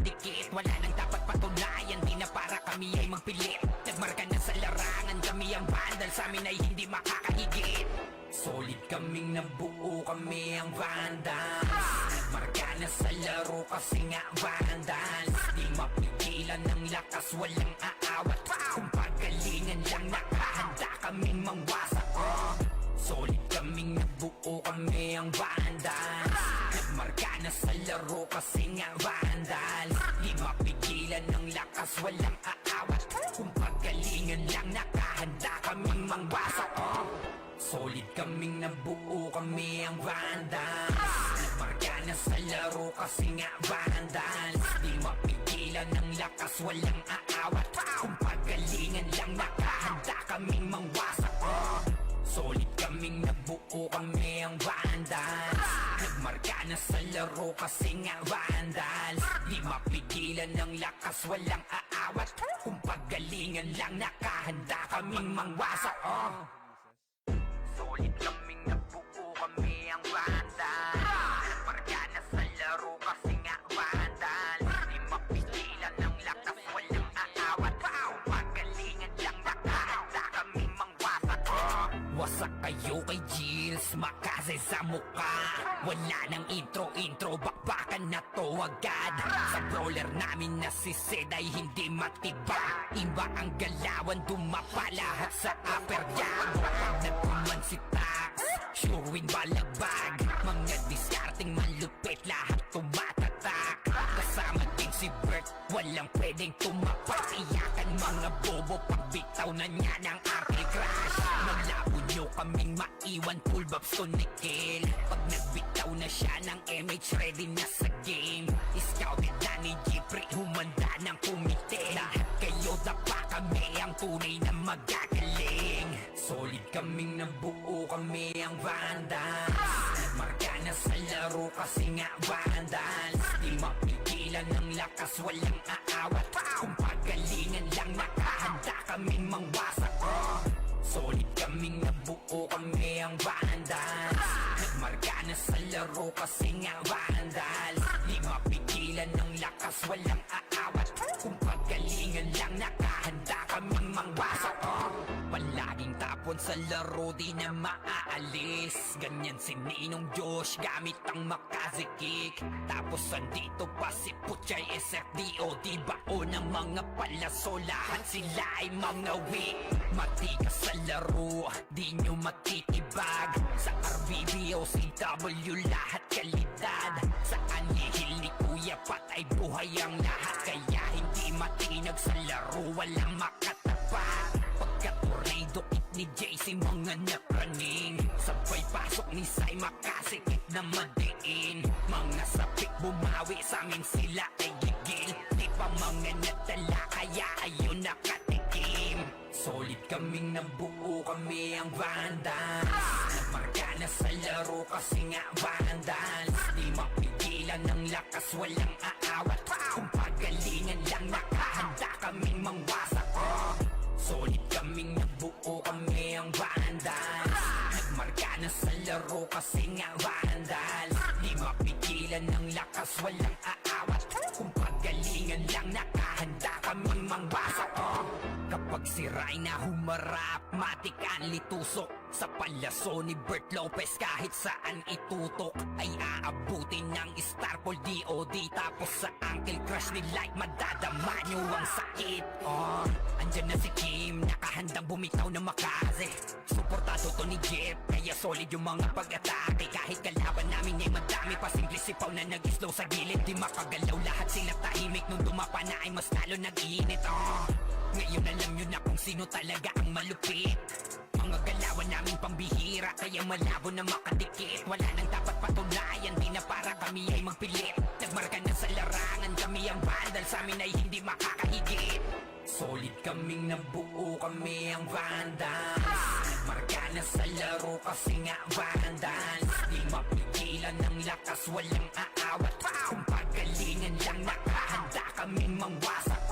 makadikit. Wala nang dapat patunayan, di na para kami ay magpilit. Nagmarka na sa larangan, kami ang vandal, sa amin ay hindi makakahigit. Solid kaming nabuo, kami ang vandals. Nagmarka na sa laro kasi nga vandals. Di mapigilan ng lakas, walang aawat. Kung pagalingan lang, nakahanda kaming mangwasak. Solid kaming nabuo, kami ang vandals. Nagmarka na sa laro kasi nga vandals. Di mapigilan ng lakas, walang aawat. Kung pagalingan lang, nakahanda kaming mangwasak. Solid kaming nabuo, kami ang vandals. Nagmarka na sa laro kasi nga vandals. Di mapigilan ng lakas, walang aawat. Kung pagalingan lang, nakahanda kaming mangwasak. Solid kaming nabuo, kami ang vandals. Nagmarka na sa laro kasi nga vandals. Di mapigilan ng lakas, walang aawat. Kung pagalingan lang, nakahanda kaming mangwasak. Solid kaming nabuo, kami ang vandals. Nagmarka na sa laro kasi nga vandals. Di mapigilan ng lakas, walang aawat. Kung pagalingan lang, nakahanda kaming mangwasak. Wasak kayo kay Gills, makase sa mukha. Wala nang intro, bakbakan na to agad. Sa brawler namin na si Zed ay hindi matiba. Iba ang galawan, dumapa lahat sa upper jab. Nagkuman si Tax, sure win balagbag. Mga diskarting malupit, lahat tumatatak. Kasama din si Bert, walang pwedeng tumapak. Iyakan mga bobo, pagbitaw na niya ng Arctic Crash. Malabo nyo kaming maiwan, full babs to Nickel. Pag nagbitaw na siya ng MH, ready na sa game. Scouted na ni Jeffrey, humanda ng kumite. Lahat kayo dapa, kami ang tunay na magagaling. Solid kaming nabuo, kami ang vandals. Nagmarka na sa laro kasi nga vandals. Di mapigilan ng lakas, walang aawat. Kung pagalingan lang, nakahanda kaming mangwasak. Solid kaming nabuo, kami ang vandals. Nagmarka na sa laro kasi nga vandals. Di mapigilan ng lakas, walang aawat. Kung pagalingan lang, nakahanda kaming mangwasak. Palaging tapon sa laro, di na maaalis. Ganyan si Ninong Josh, gamit ang Makaze kick. Tapos andito pa si Puchay SFDO. Di bao ng mga palaso, lahat sila ay mga weak. Matikas sa laro, di nyo matitibag. Sa RBBO, CW, lahat kalidad. Sa anihil ni Kuya Pat ay buhay ang lahat. Kaya hindi matinag sa laro, walang makatapat. Pagka-tornado kick ni JC, mga napraning. Sabay pasok ni Sai, makasikip na madiin. Mga sapik bumawi, sa amin sila ay gigil. Di pa mga natala, kaya ayun nakatikim. Solid kaming nabuo, kami ang vandals. Nagmarka na sa laro kasi nga vandals. Di mapigilan ng lakas, walang aawat. Kung pagalingan lang, nakahanda kaming mangwasak. Solid kaming nabuo, kami ang vandals. Nagmarka na sa laro kasi nga vandals. Di mapigilan ng lakas, walang aawat. Kung pagalingan lang, nakahanda kaming mangwasak. Kapag si Rayna humarap, matik ang litusok. Sa palaso ni Bert Lopez, kahit saan itutok ay aabutin ng Starpol DOD. Tapos sa Uncle Crush ni Light, madadama nyo ang sakit. Andyan na si Kim, nakahandang bumitaw na Makaze. Suportado to ni Jeff, kaya solid yung mga pag-atake. Kahit kalaban namin ay madami pa, simple sipaw na nag-slow sa gilid. Di makagalaw, lahat sila tahimik. Nung dumapa na ay mas lalo nag-iinit. Ngayon alam nyo na kung sino talaga ang malupit. Mga galawan namin pambihira, kaya malabo na makadikit. Wala nang dapat patunayan, di na para kami ay magpilit. Nagmarka na sa larangan, kami ang vandal, sa amin ay hindi makakahigit. Solid kaming nabuo, kami ang vandals. Nagmarka na sa laro kasi nga vandals. Di mapigilan ng lakas, walang aawat. Kung pagalingan lang, nakahanda kaming mangwasak.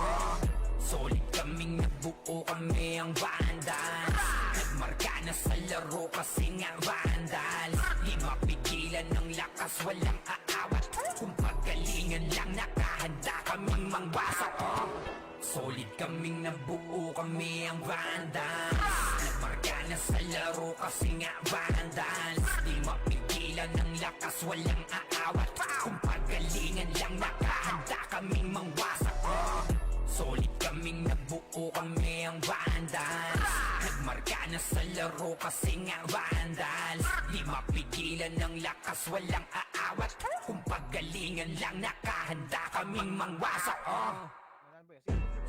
Solid kaming nabuo, kami ang vandals. Nagmarka na sa laro kasi nga vandals. Di mapigilan ng lakas, walang aawat. Kung pagalingan lang, nakahanda kami mangwasak. Solid kaming nabuo, kami ang Vandals. Nagmarka na sa laro kasi nga Vandals. Di mapigilan ng lakas, walang aawat. Kung pagalingan lang, nakahanda kaming mangwasak. Solid kaming nabuo, kami ang Vandals. Nagmarka na sa laro kasi nga Vandals. Di mapigilan ng lakas, walang aawat. Kung pagalingan lang, nakahanda kaming mangwasak.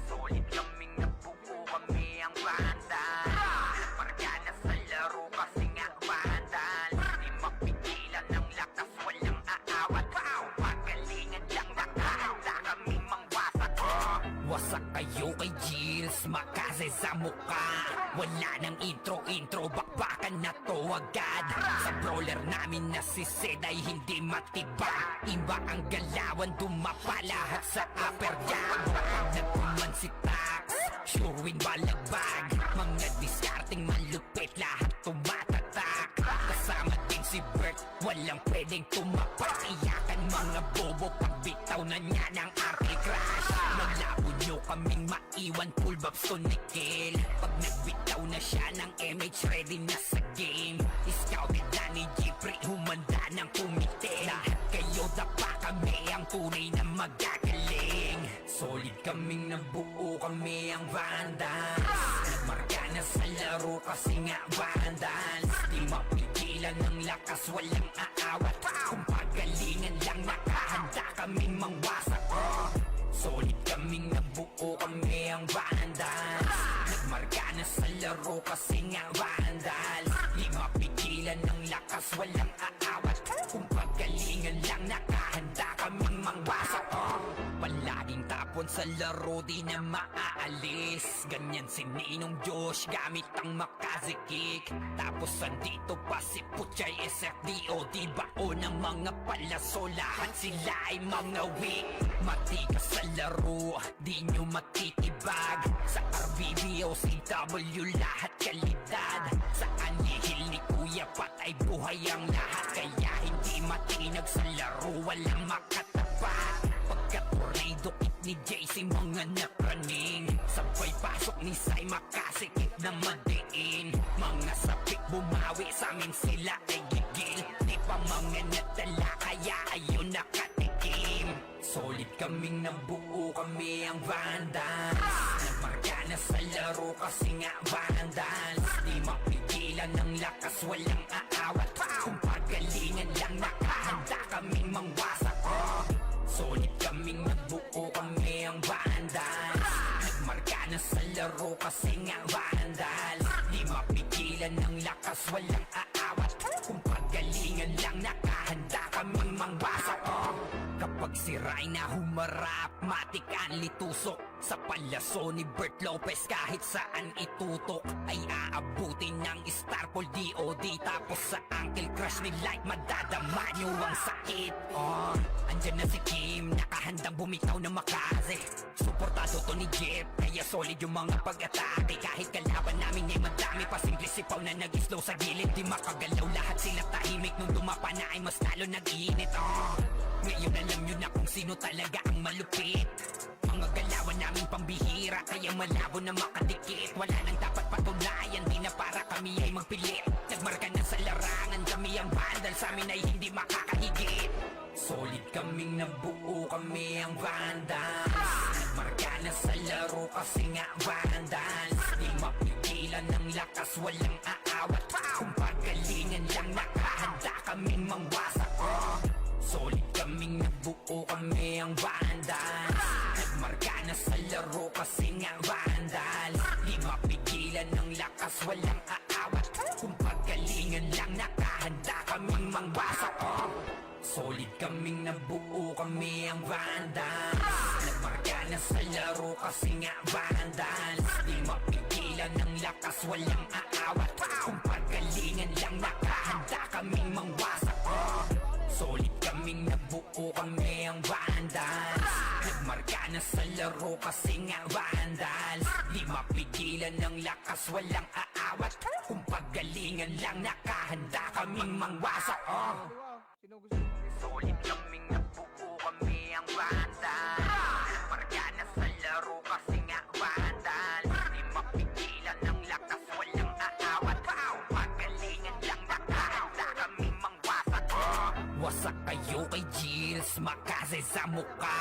Solid kaming nabuo, kami ang Vandals. Nagmarka na sa laro kasi nga Vandals. Di mapigilan ng lakas, walang aawat. Kung pagalingan lang, nakahanda kaming mangwasak. Wasak kayo kay Gilles, makase sa mukha. Wala nang intro, bakbakan na to agad. Sa brawler namin na si Zed ay hindi matibag. Iba ang galawan, dumapa lahat sa upper jab. Nagkuman si Tax, sure win balagbag. Mga diskarting malupit, lahat tumatatak. Kasama din si Bert, walang pwedeng tumapak. Iyakan mga bobo, pagbitaw na niya ng anti-crash. Naglabo nyo kaming maiwan, full babs to Nickel. Pag nagbitaw na siya ng MH, ready na sa game. Scouted na ni Jeffrey, humanda ng kumite. Lahat kayo dapa, kami ang tunay na magagaling. Solid kaming nabuo, kami ang Vandals. Nagmarka na sa laro kasi nga Vandals. Di mapigilan ng lakas, walang aawat. Kung pagalingan lang, nakahanda kaming mangwasak. Solid kaming nabuo, kami ang Vandals. Nagmarka na sa laro kasi nga Vandals. Di mapigilan ng lakas, walang aawat. Kung pagalingan lang, nakahanda kaming mangwasak. Palaging tapon sa laro, di na maaalis. Ganyan si Ninong Josh, gamit ang Makaze kick. Tapos andito pa si Puchay SFDO. Di bao ng mga palaso, lahat sila ay mga weak. Matikas sa laro, di nyo matitibag. Sa RBBO, CW, lahat kalidad. Sa anihil ni Kuya patay buhay ang lahat. Kaya hindi matinag sa laro, walang makatapat. Pagka-tornado kick ni JC, mga napraning. Sabay pasok ni Sai, makasikip na madiin. Mga sapik bumawi, sa amin sila ay gigil. Di pa mga nadala, kaya ayun nakatikim. Solid kaming nabuo, kami ang Vandals. Nagmarka na sa laro kasi nga Vandals. Di mapigilan ng lakas, walang aawat. Kung pagalingan lang, nakahanda kaming mangwasak. Solid kaming nabuo, kami ang Vandals. Nagmarka na sa laro kasi nga Vandals. Di mapigilan ng lakas, walang aawat. Kung pagalingan lang, nakahanda kaming mangwasak. Kapag si Rayna humarap, matik ang litusok. Sa palaso ni Bert Lopez, kahit saan itutok ay aabutin ng Starpol DOD. Tapos sa Uncle Crush ni Light, madadama nyo ang sakit. Andyan na si Kim, nakahandang bumitaw na Makaze. Suportado to ni Jeff, kaya solid yung mga pag-atake. Kahit kalaban namin ay madami pa, simple sipaw na nag-slow sa gilid. Di makagalaw, lahat sila tahimik. Nung dumapa na ay mas lalo nag-iinit. Ngayon alam nyo na kung sino talaga ang malupit. Mga galawan namin pambihira, kaya malabo na makadikit. Wala nang dapat patunayan, di na para kami ay magpilit. Nagmarka na sa larangan, kami ang Vandals, sa amin ay hindi makakahigit. Solid kaming nabuo, kami ang Vandals. Nagmarka na sa laro kasi nga Vandals. Di mapigilan ng lakas, walang aawat. Kung pagalingan lang, nakahanda kaming mangwasak. Solid kaming nabuo, kami ang Vandals. Nagmarka na sa laro kasi nga Vandals. Di mapigilan ng lakas, walang aawat. Kung pagalingan lang, nakahanda kaming mangwasak. Solid kaming nabuo, kami ang Vandals. Nagmarka na sa laro kasi nga Vandals. Di mapigilan ng lakas, walang aawat. Kung pagalingan lang, nakahanda kaming mangwasak. Solid kaming nabuo, kami ang Vandals. Nagmarka na sa laro kasi nga Vandals. Di mapigilan ng lakas, walang aawat. Kung pagalingan lang, nakahanda kaming mangwasak. Solid kaming nabuo, kami ang Vandals. Nagmarka kamikaze sa mukha.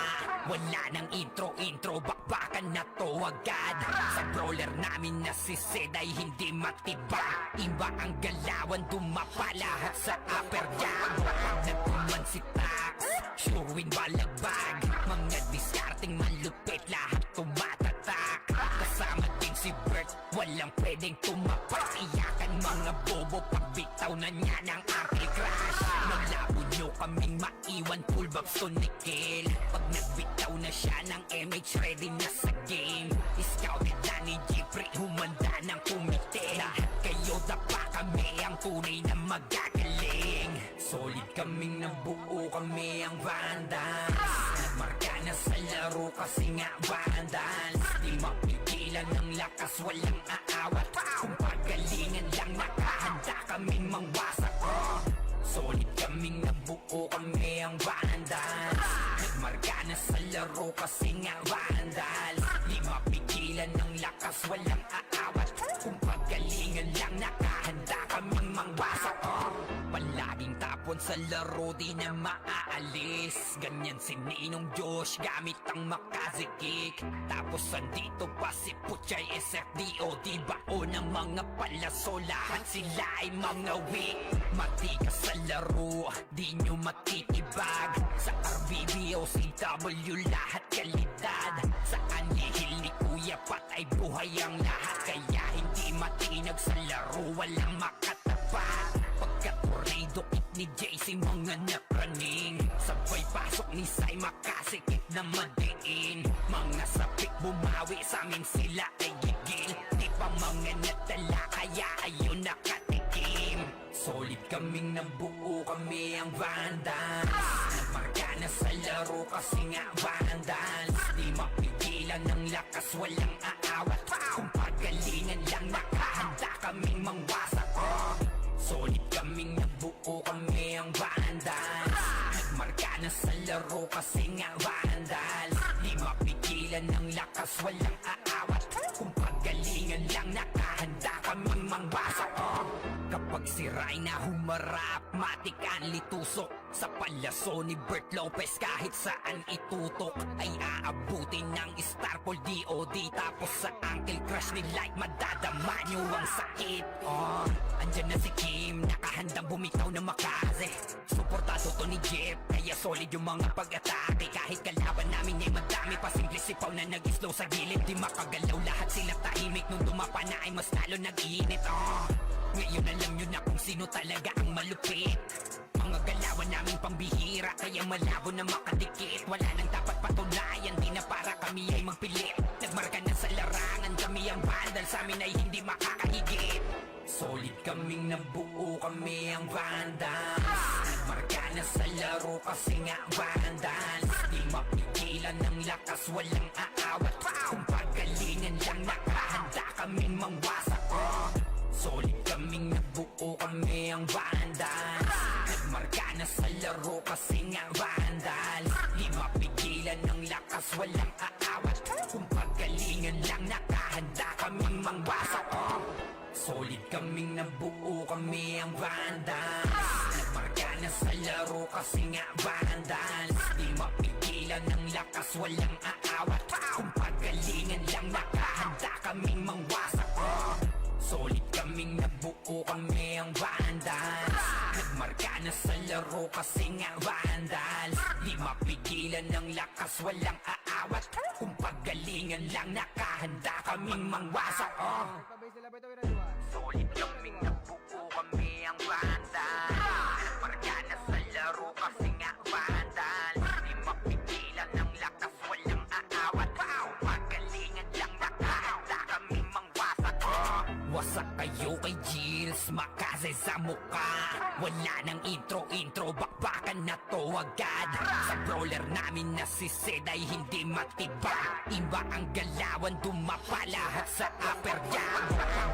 Wala nang intro, bakbakan na to agad. Sa brawler namin na si Zed ay hindi matibag. Iba ang galawan, dumapa lahat sa upper jab. Nagkuman si Tax, sure win balagbag. Mga diskarting malupit, lahat tumatatak. Kasama din si Bert, walang pwedeng tumapak. Iyakan mga bobo, pagbitaw na niya ng anti-crash. Malabo nyo kaming maiwan, full babs to Nickel. Pag nagbitaw na siya ng MH, ready na sa game. Scouted na ni Jeffrey, humanda ng kumite. Lahat kayo dapa kami, ang tunay na magagaling. Solid kaming nabuo, kami ang Vandals. Nagmarka na sa laro kasi nga Vandals. Di mapigilan ng lakas, walang aawat. Kung pagalingan lang, nakahanda kaming mangwasak. Solid kaming nabuo, kami ang Vandals. Nagmarka na sa laro kasi nga Vandals. Di mapigilan ng lakas, walang aawat. Kung pagalingan lang, nakahanda kaming mangwasak. Palaging tapon sa laro, di na maaalis. Ganyan si Ninong Josh, gamit ang Makaze kick. Tapos andito pa si Puchay SFDO. Di bao ng mga palaso, lahat sila ay mga weak. Matikas sa laro, di nyo matitibag. Sa RBBO, CW, lahat kalidad. Sa anihil ni Kuya Pat ay buhay ang lahat. Kaya hindi matinag sa laro, walang makatapat. Pagka-tornado kit ni JC, mga napraning. Sabay pasok ni Sai, makasikip na madiin. Mga sapik bumawi, sa amin sila ay gigil. Di pa mga natala, kaya ayun nakatikim. Solid kaming nabuo, kami ang Vandals. Nagmarka na sa laro kasi nga Vandals. Di mapigilan ng lakas, walang aawat. Kung pagalingan lang, nakahanda kaming mangwasak. Solid kaming nabuo, kami ang Vandals. Nagmarka na sa laro kasi nga Vandals. Di mapigilan ng lakas, walang aawat. Kung pagalingan lang, nakahanda kaming mangwasak. Kapag si Rayna humarap, matik ang litusok. Sa palaso ni Bert Lopez, kahit saan itutok ay aabutin ng Starpol DOD. Tapos sa Uncle Crush ni Light, madadama nyo ang sakit. Andyan na si Kim, nakahandang bumitaw na Makaze. Suportado to ni Jeff, kaya solid yung mga pag-atake. Kahit kalaban namin ay madami, pasimple sipaw na nag-slow sa gilid. Di makagalaw, lahat sila tahimik. Nung dumapa na ay mas lalo nag-iinit. Ngayon alam nyo na kung sino talaga ang malupit. Mga galawan namin pambihira, kaya malabo na makadikit. Wala nang dapat patunayan, di na para kami ay magpilit. Nagmarka na sa larangan, kami ang Vandal, sa amin ay hindi makakahigit. Solid kaming nabuo, kami ang Vandals. Nagmarka na sa laro kasi nga Vandals. Di mapigilan ng lakas, walang aawat. Kung pagalingan lang, nakahanda kaming mangwasak. Solid kaming nabuo, kami ang Vandals. Nagmarka na sa laro kasi nga Vandals. Di mapigilan ng lakas, walang aawat. Kung pagalingan lang, nakahanda kaming mangwasak. Solid kaming nabuo, kami ang Vandals. Nagmarka na sa laro kasi nga Vandals. Di mapigilan ng lakas, walang aawat. Kung pagalingan lang, nakahanda kaming mangwasak. Solid kaming nabuo, kami ang Vandals. Nagmarka na sa laro kasi nga Vandals. Di mapigilan ng lakas, walang aawat. Kung pagalingan lang, nakahanda kaming mangwasak. Solid kaming nabuo, kami ang Vandals. Nagmarka na sa laro kasi nga Vandals. Di mapigilan ng lakas, walang aawat. Kung pagalingan lang, nakahanda kaming mangwasak. Wasak kayo kay Jills, Makaze sa mukha. Wala nang intro, bakbakan na to agad. Sa brawler namin na si Zed ay hindi matibag. Iba ang galawan, dumapa lahat sa upper jab.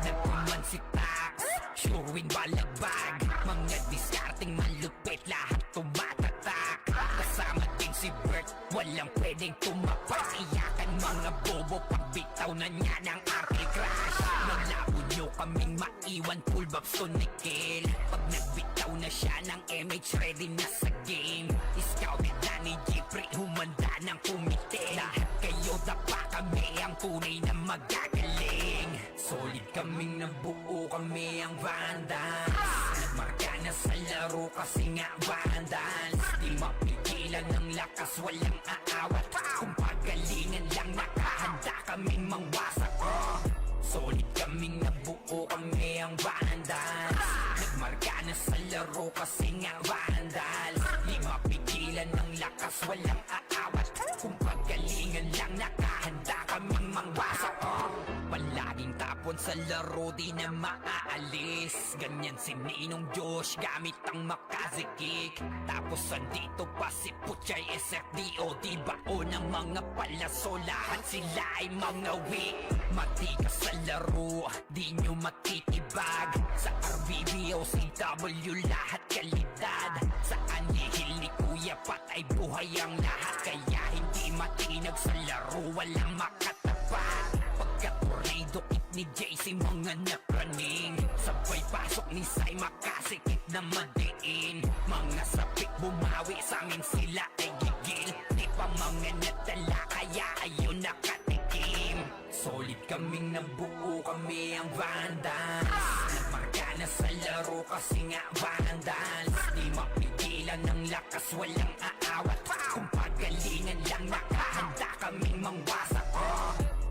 Nagkuman si Tax, sure win balagbag. Mga diskarting malupit, lahat tumatatak. Kasama din si Bert, walang pwedeng tumapak. Iyakan mga bobo, pagbitaw na niya ng anti-crash. Malabo nyo kaming maiwan, full vibes to Nickel. Pag nagbitaw na siya ng MH, ready na sa game. Scouted na ni Jeffrey, humanda ng kumite. Lahat kayo dapa, kami ang tunay na magagaling. Solid kaming nabuo, kami ang Vandals. Nagmarka na sa laro kasi nga Vandals. Di mapigilan ng lakas, walang aawat. Kung pagalingan lang, nakahanda kaming mangwasak. Solid kaming nabuo, kami ang Vandals. Nagmarka na sa laro kasi nga Vandals. Di mapigilan ng lakas, walang aawat. Kung pagalingan lang, nakahanda kaming mangwasak. Palaging tapon sa laro, di na maaalis. Ganyan si Ninong Josh, gamit ang makazikik. Tapos andito pa si Puchay, SFDO. Di bao ng mga palaso, lahat sila ay mga weak. Matikas sa laro, di nyo matitibag. Sa RBBO, CW, lahat kalidad. Sa anihil ni Kuya Pat ay buhay ang lahat. Kaya hindi matinag sa laro, walang makatapat. Pagka-tornado kit ni JC, mga napraning. Sabay pasok ni Sai, makasikip na madiin. Mga sapik bumawi, sa amin sila ay gigil. Di pa mga natala, kaya ayun nakatikim. Solid kaming nabuo, kami ang Vandals. Nagmarka na sa laro kasi nga Vandals. Di mapigilan ng lakas, walang aawat. Kung pagalingan lang, nakahanda kaming mangwasak.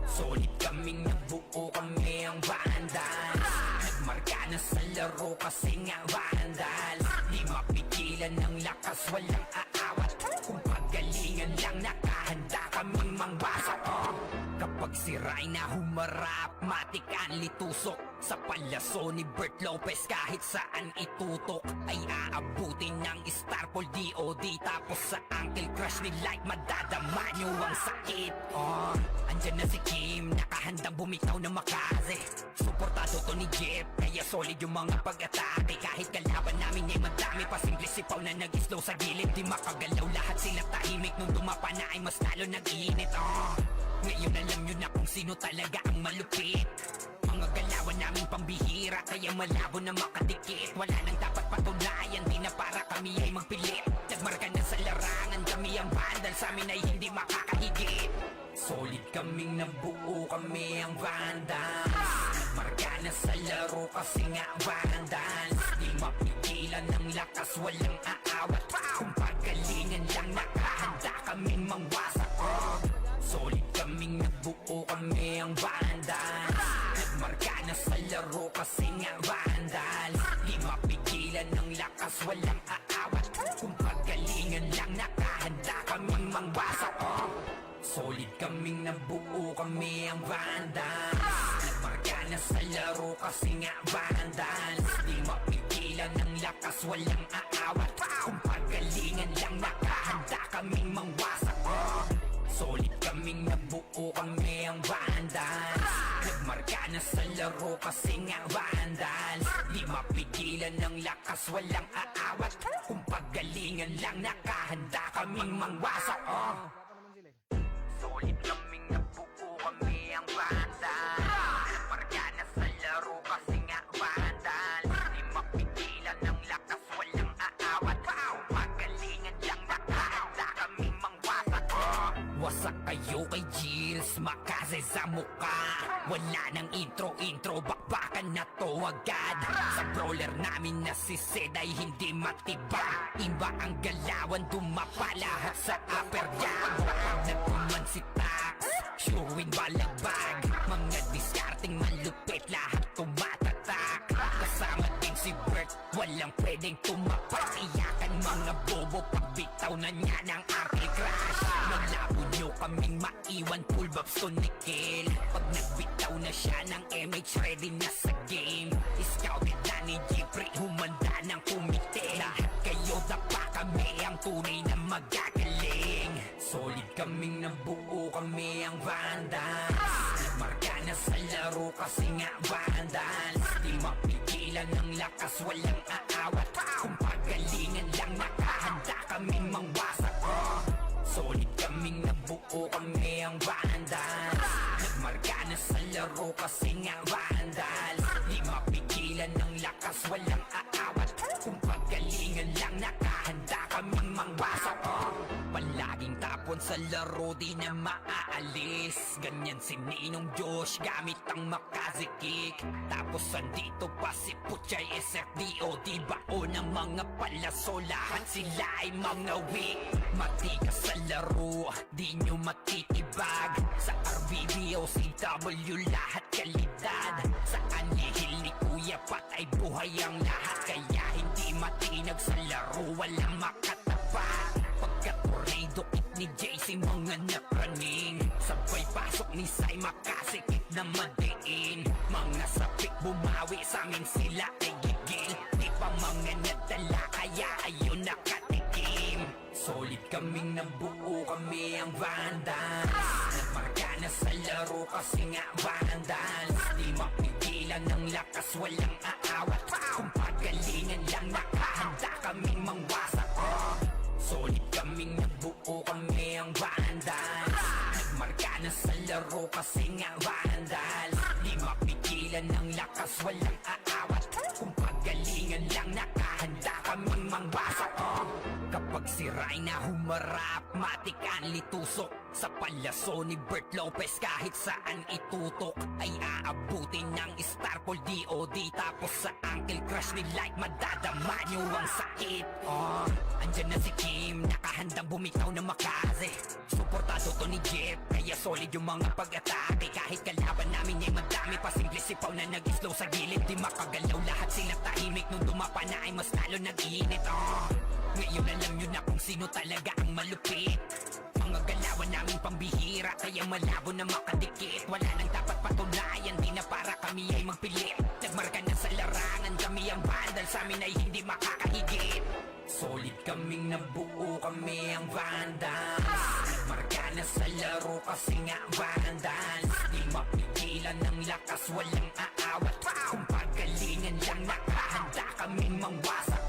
Solid kaming nabuo, kami ang Vandals. Nagmarka na sa laro kasi nga Vandals. Di mapigilan ng lakas, walang aawat. Kung pagalingan lang, nakahanda kaming mangwasak. Kapag si Rayna humarap, matik ang litusok. Sa palaso ni Bert Lopez, kahit saan itutok ay aabutin ng Starpol DOD. Tapos sa Uncle Crush ni Light, madadama nyo ang sakit. Andyan na si Kim, nakahandang bumitaw na makaze. Suportado to ni Jeff, kaya solid yung mga pag-atake. Kahit kalaban namin ay madami, pasimple sipaw na nag-slow sa gilid. Di makagalaw, lahat sila tahimik. Nung dumapa na ay mas lalo nag-iinit. Ngayon alam nyo na kung sino talaga ang malupit. Mga galawan namin pambihira, kaya malabo na makadikit. Wala nang dapat patunayan, di na para kami ay magpilit. Nagmarka na sa larangan, kami ang Vandal, sa amin ay hindi makakahigit. Solid kaming nabuo, kami ang Vandals. Nagmarka na sa laro kasi nga Vandals. Di mapigilan ng lakas, walang aawat. Kung pagalingan lang, nakahanda kaming mangwasak. Solid kaming nabuo, kami ang Vandals. Nagmarka na sa laro kasi nga Vandals. Di mapigilan ng lakas, walang aawat. Kung pagalingan lang, nakahanda kaming mangwasak. Solid kaming nabuo, kami ang Vandals. Nagmarka na sa laro kasi nga Vandals. Di mapigilan ng lakas, walang aawat. Kung pagalingan lang, nakahanda kaming mangwasak. Solid kaming nabuo, kami ang Vandals. Nagmarka na sa laro kasi nga Vandals. Di mapigilan ng lakas, walang aawat. Kung pagalingan lang, nakahanda kaming mangwasak. Solid kaming nabuo, kami ang Vandals. Nagmarka na sa laro kasi nga Vandals. Di mapigilan ng lakas, walang aawat. Kung pagalingan lang, nakahanda kaming mangwasak. Wasak kayo kay Gilles, makaze sa muka. Wala nang intro, bakbakan na to agad. Sa brawler namin na si Sed ay hindi matiba. Iba ang galawan, dumapa lahat sa upper jab. Nagkuman si Tax, sure win balagbag. Mga diskarting malupit, lahat tumatatak. Kasama din si Bert, walang pwedeng tumapak. Iyakan mga bobo, pagbitaw na niya ng Uncle Crush. Malabo nyo kaming maiwan, full vibes to Nickel. Pag nagbitaw na siya ng MH, ready na sa game. Scouted na ni Jeffrey, humanda ng kumite. Lahat kayo dapa, kami ang tunay na magagaling. Solid kaming nabuo, kami ang Vandals. Nagmarka na sa laro kasi nga Vandals. Di mapigilan ng lakas, walang aawat. Kung pagalingan lang, nakahanda kaming mangwasak. Solid kaming nabuo, kami ang Vandals. Nagmarka na sa laro kasi nga Vandals. Di lakas, walang aawat. Kung pagalingan lang, nakahanda kaming mangwasak. Palaging tapon sa laro, di na maaalis. Ganyan si Ninong Josh, gamit ang makazikik. Tapos andito pa si Puchay SFDO, di bao ng mga palaso, lahat sila ay mga weak. Matikas sa laro, di nyo matitibag. Sa RBBO, CW, lahat kalidad. Sa anihil ni Kuya Pat ay buhay ang lahat. Kaya hindi matinag sa laro, walang makatapat. Pagkat tornado kit ni JC, mga napraning. Sabay pasok ni Sai, makasikip na madiin. Mga sapik bumawi, sa amin sila ay gigil. Di pa mga nadala, kaya ayun nakatikim. Solid kaming nabuo, kami ang Vandals. Nagmarka na sa laro kasi nga Vandals. Di mapigilan ng lakas, walang aawat. Kung pagalingan lang, nakahanda kaming mangwasak. Solid kaming nabuo, kami ang Vandals. Nagmarka na sa laro kasi nga Vandals. Di mapigilan ng lakas, walang aawat. Kung pagalingan lang, nakahanda kaming mangwasak. Kapag si Rayna humarap, matik ang litusok. Sa palaso ni Bert Lopez, kahit saan itutok ay aabutin ng Starpol DOD. Tapos sa Uncle Crush ni Light, madadama nyo ang sakit. Andyan na si Kim, nakahandang bumitaw na makaze. Suportado to ni Jeff, kaya solid yung mga pag-atake. Kahit kalaban namin ay madami pa, simple sipaw na nag-slow sa gilid. Di makagalaw, lahat sila tahimik. Nung dumapa na ay mas lalo nag-iinit. Ngayon alam nyo na kung sino talaga ang malupit. Mga galawan namin pambihira, kaya malabo na makadikit. Wala nang dapat patunayan, di na para kami ay magpilit. Nagmarka na sa larangan, kami ang Vandals, sa amin ay hindi makakahigit. Solid kaming nabuo, kami ang Vandals. Nagmarka na sa laro kasi nga Vandals. Di mapigilan ng lakas, walang aawat. Kung pagalingan lang, nakahanda kaming mangwasak.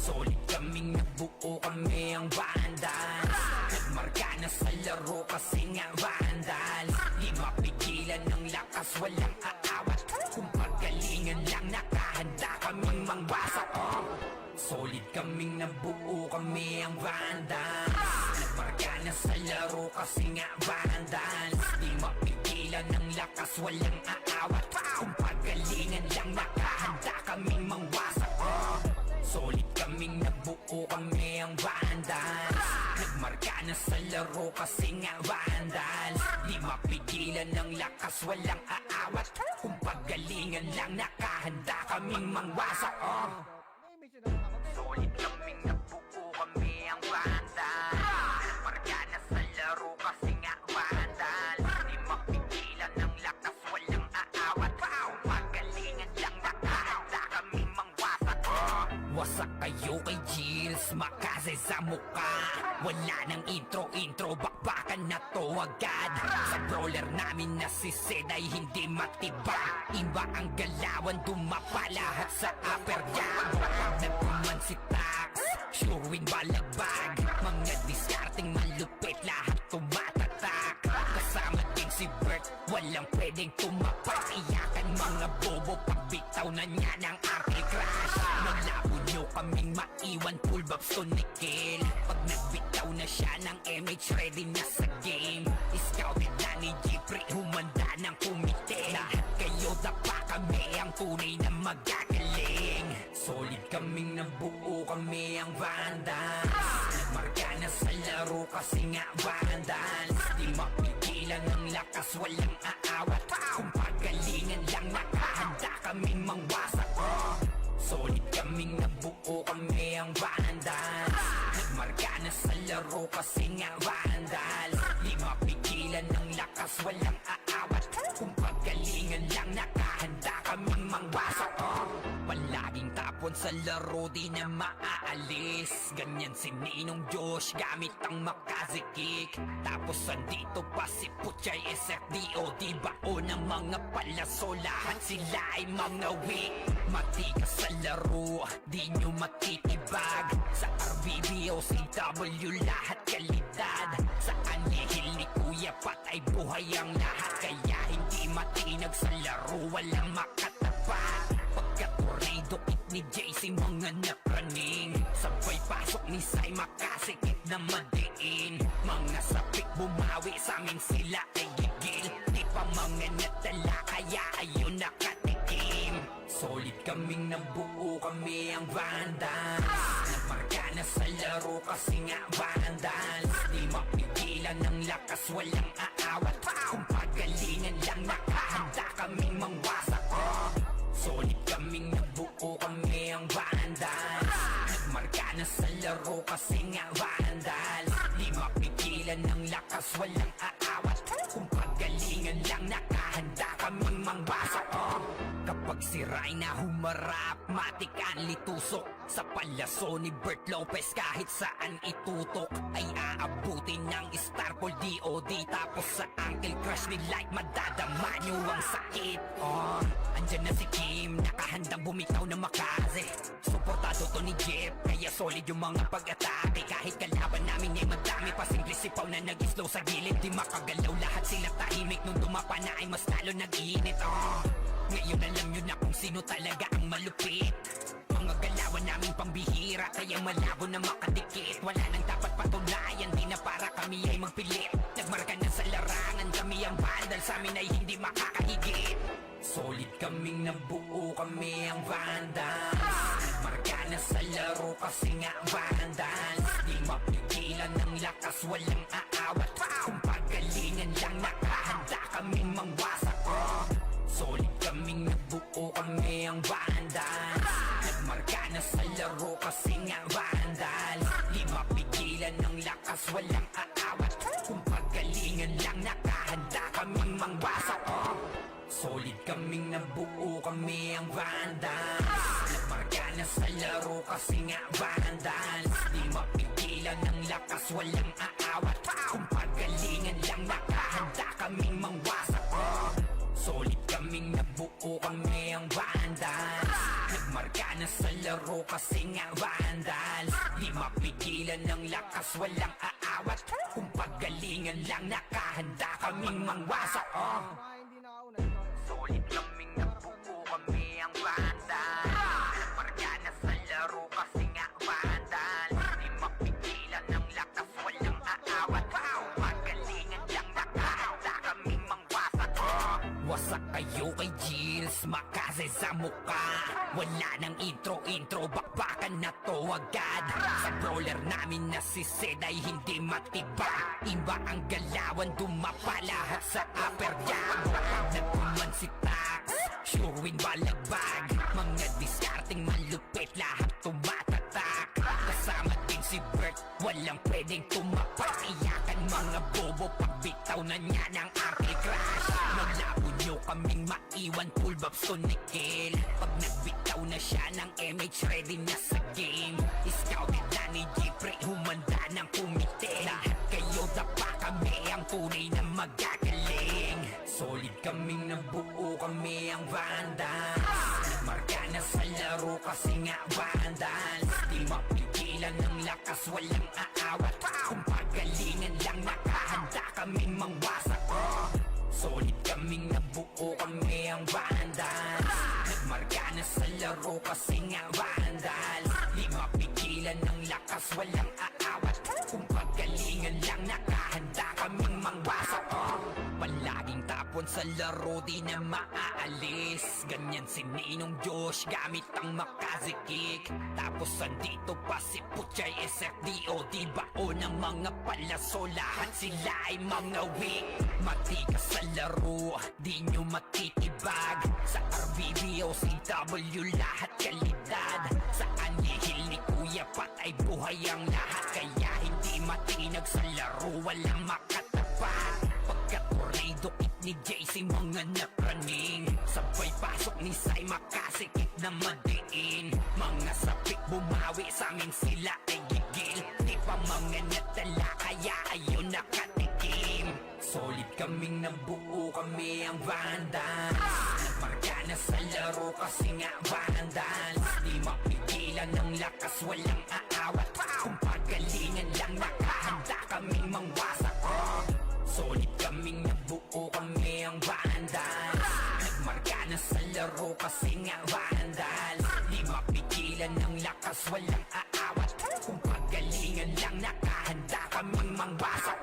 Solid kaming nabuo, kami ang Vandals. Nagmarka na sa laro kasi nga Vandals. Di mapigilan ng lakas, walang aawat. Kung pagalingan lang, nakahanda kaming mangwasak. Solid kaming nabuo, kami ang Vandals. Nagmarka na sa laro kasi nga Vandals. Di mapigilan ng lakas, walang aawat. Kung pagalingan lang, nakahanda kaming mangwasak. Solid kaming nabuo, kami ang Vandals. Nagmarka na sa laro kasi nga Vandals. Di mapigilan ng lakas, walang aawat. Kung pagalingan lang, nakahanda kaming mangwasak. Solid kaming nabuo, kami ang Vandals. Nagmarka na sa laro kasi nga Vandals. Di mapigilan ng lakas, walang aawat. Kung pagalingan lang, nakahanda kaming mangwasak. Wasak kayo kay Gilles, makaze sa mukha. Wala nang intro, bakbakan na to agad. Sa brawler namin na si Zed ay hindi matibag. Iba ang galawan, dumapa lahat sa upper jab. Nagpuman si Tax, sure win balagbag. Mga diskarting malupit, lahat tumatatak. Kasama din si Bert, walang pwedeng tumapak. Iyakan mga bobo, pagbitaw na niya ng Uncle Crush. Malabo nyo kaming maiwan, full babs to Nickel. Pag nagbitaw na siya ng MH, ready na sa game. Scouted na ni Jeffrey, humanda ng kumite. Lahat kayo dapa, kami ang tunay na magagaling. Solid kaming nabuo, kami ang Vandals. Nagmarka na sa laro kasi nga Vandals. Di mapigilan ng lakas, walang aawat. Kung pagalingan lang, nakahanda kaming mangwasak. Solid kaming nabuo, kami ang Vandals. Nagmarka na sa laro kasi nga Vandals. Di mapigilan ng lakas, walang aawat. Kung pagalingan lang, nakahanda kaming mangwasak. Palaging tapon sa laro, di na maaalis. Ganyan si Ninong Josh, gamit ang makazikik. Tapos andito pa si Puchay SFDO, di bao ng mga palaso, lahat sila ay mga weak. Matikas sa laro, di nyo matitibag. Sa RBBO, CW, lahat kalidad. Sa anihil ni Kuya Pat ay buhay ang lahat. Kaya hindi matinag sa laro, walang makatapat. Pagka-tornado kit ni JC mga napraning, sabay pasok ni Sai makasikip na madiin. Mga sapik bumawi sa amin sila ay gigil, di pa mga natala kaya ayun nakatikim. Solid kaming nabuo, kami ang Vandals. Nagmarka na sa laro kasi nga Vandals. Di mapigilan ng lakas, walang aawat. Kung pagalingan lang nakahanda kaming mangwasak. Solid kaming nabuo, kami ang Vandals. Nagmarka na sa laro kasi nga Vandals. Di mapigilan ng lakas, walang aawat. Kung pagalingan lang nakahanda kaming mangwasak. Kapag sira'y na humarap, matik ang litusok. Sa palaso ni Bert Lopez kahit saan itutok ay aabutin ng Starpol DOD. Tapos sa Uncle Crush ni Light madadama nyo ang sakit. Andyan na si Kim, nakahandang bumitaw na makaze. Suportado to ni Jeff, kaya solid yung mga pag-atake. Kahit kalaban namin ay madami pa, simple sipaw na nag-slow sa gilid. Di makagalaw lahat sila tahimik, nung dumapa na ay mas lalo nag-iinit. Ngayon alam nyo na kung sino talaga ang malupit. Mga galawan namin pambihira, kaya malabo na makadikit. Wala nang dapat patunayan, di na para kami ay magpilit. Nagmarka na sa larangan, kami ang Vandals, sa amin ay hindi makakahigit. Solid kaming nabuo, kami ang Vandals. Nagmarka na sa laro kasi nga Vandals. Di mapigilan ng lakas, walang aawat. Kung pagalingan lang nakahanda kaming mangwasak. Solid kaming nabuo, kami ang Vandals. Nagmarka na sa laro kasi nga Vandals. Di mapigilan ng lakas, walang aawat. Kung pagalingan lang nakahanda kaming mangwasak. Solid kaming nabuo, kami ang Vandals. Nagmarka na sa laro kasi nga Vandals. Di mapigilan ng lakas, walang aawat. Kung pagalingan lang nakahanda kaming mangwasak. Solid kaming nabuo, kami ang Vandals. Nagmarka na sa laro kasi nga Vandals. Di mapigilan ng lakas, walang aawat. Kung pagalingan lang nakahanda kaming mangwasak. Solid kaming nabuo, kami ang Vandals. Nagmarka na sa laro kasi nga Vandals. Di mapigilan ng lakas, walang aawat. Kung pagalingan lang nakahanda kaming mangwasak. Wasak kayo kay Gilles, makaze sa muka. Wala nang intro, bakbakan na to agad. Sa brawler namin na si Zed ay hindi matibag. Iba ang galawan, dumapa lahat sa upper jab. Nagpuman si Tax, sure win balagbag. Mga discarding malupit, lahat tumatatak. Kasama din si Bert, walang pwedeng tumapak. Iyakan mga bobo, pagbitaw na niya ng Uncle Crush. Maglabo nyo kaming maiwan, full babs to Nickel. Pag nagbitaw na siya ng MH, ready na sa game. Scouted na ni Jeffrey, humanda ng kumite. Lahat kayo dapa, kami ang tunay na magagaling. Solid kaming nabuo, kami ang Vandals. Nagmarka na sa laro kasi nga Vandals. Di mapigilan ng lakas, walang aawat. Kung pagalingan lang nakahanda kaming mangwasak. Solid kaming nabuo, kami ang Vandals. Nagmarka na sa laro kasi nga Vandals. Di mapigilan ng lakas, walang aawat. Kung pagalingan lang nakahanda kaming mangwasak. Palaging tapon sa laro, di na maaalis. Ganyan si Ninong Josh, gamit ang makaze kick. Tapos andito pa si Puchay SFDO. Di bao ng mga palaso, lahat sila ay mga weak. Matikas sa laro, di nyo matitibag. Sa RBB o CW, lahat kalidad. Sa anihil ni Kuya Pat ay buhay ang lahat. Kaya hindi matinag sa laro, walang makatapat. Pagka-tornado kit ni JC, mga napraning. Sabay pasok ni Sai, makasikip na madiin. Mga sapik bumawi, sa amin sila ay gigil. Di pa mga natala, kaya ayun nakatikim. Solid kaming nabuo, kami ang Vandals. Nagmarka na sa laro kasi nga Vandals. Di mapigilan ng lakas, walang aawat. Kung pagalingan lang nakahanda kaming mangwasak. Solid kaming nabuo, kami ang Vandals. Nagmarka na sa laro kasi nga Vandals. walang aawat. Kung pagalingan lang nakahanda kaming mangwasak.